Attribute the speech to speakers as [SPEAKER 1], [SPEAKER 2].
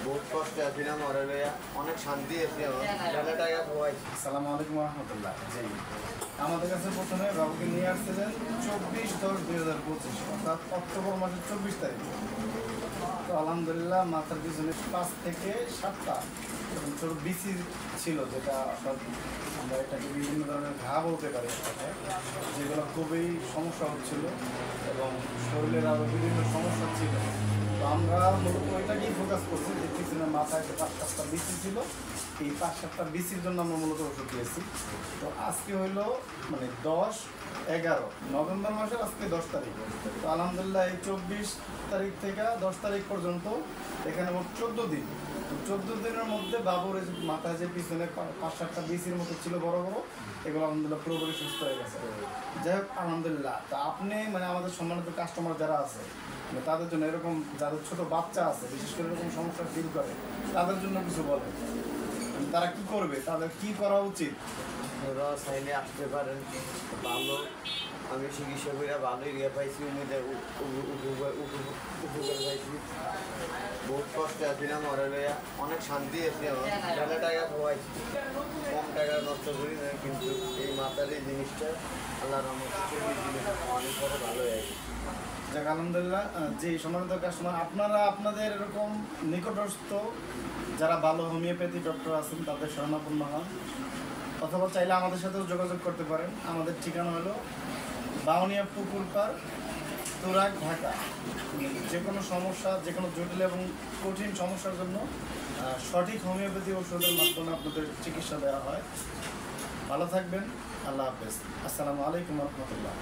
[SPEAKER 1] বহুত কষ্টে আছি না মরে লইয়া অনেক শান্তি আছি আমার টাকা খোয়াইছি।
[SPEAKER 2] আসসালামু আলাইকুম রহমতুল্লাহ। জি, আমাদের কাছে প্রথমে বাবুকে নিয়ে আসছিলেন 24/10/2025 অর্থাৎ অক্টোবর মাসের 24 তারিখ। তো আলহামদুলিল্লাহ মাথার পিছনে 5 থেকে 7টা ছোট বিসি ছিল, যেটা অর্থাৎ আমরা এটাকে বিভিন্ন ধরনের ঘা বলতে পারি, যেগুলো খুবই সমস্যা হচ্ছিল এবং শরীরের আরও বিভিন্ন সমস্যা ছিল। তো আমরা মূলত ওইটাকেই ফোকাস করছি যে পিছনে মাথায় 5-7টা বিসি ছিল, এই 5-7টা বিসির জন্য আমরা মূলত ওষুধ দিয়েছি। তো আজকে হইলো মানে 10-11 নভেম্বর মাসের আজকে 10 তারিখ। তো আলহামদুলিল্লাহ এই 24 তারিখ থেকে 10 তারিখ পর্যন্ত এখানে মোট 14 দিন। 14 দিনের মধ্যে বাবুর মাথায় যে পিছনে 5-7টা বিসির মতো ছিল বড় বড়, এগুলো আলহামদুলিল্লাহ পুরোপুরি সুস্থ হয়ে গেছে। যাই হোক আলহামদুলিল্লাহ। তা আপনি মানে আমাদের সম্মানিত কাস্টমার যারা আছে তাদের জন্য, এরকম যাদের ছোট বাচ্চা আছে বিশেষ করে এরকম সমস্যা ফিল করে, তাদের জন্য কিছু বলেন, তারা কি করবে, তাদের কি করা উচিত?
[SPEAKER 1] ওরা চাইলে আসতে পারেন, ভালো আমি চিকিৎসা করে ভালোই ইয়ে পাইছি, উপকার পাইছি। বহুত কষ্টে আছি না মরে লইয়া অনেক শান্তি আছি আমার টাকা খোয়াইছি, কম টাকা নষ্ট করি না, কিন্তু এই মাথার এই জিনিসটা আল্লাহ রহমতে 40 দিনে অনেক পরে ভালো হয়ে গেছে।
[SPEAKER 2] যাক আলহামদুলিল্লাহ। যে সম্মানিত কাস্টমার, আপনারা আপনাদের এরকম নিকটস্থ যারা ভালো হোমিওপ্যাথি ডক্টর আছেন তাদের শরণাপন্ন হন, অথবা চাইলে আমাদের সাথেও যোগাযোগ করতে পারেন। আমাদের ঠিকানা হলো বাউনিয়া পুকুর পাড়, তুরাগ, ঢাকা। যে কোনো সমস্যা, যে কোনো জটিল এবং কঠিন সমস্যার জন্য সঠিক হোমিওপ্যাথি ওষুধের মাধ্যমে আপনাদের চিকিৎসা দেওয়া হয়। ভালো থাকবেন, আল্লাহ হাফেজ, আসসালামু আলাইকুম রহমতুল্লাহ।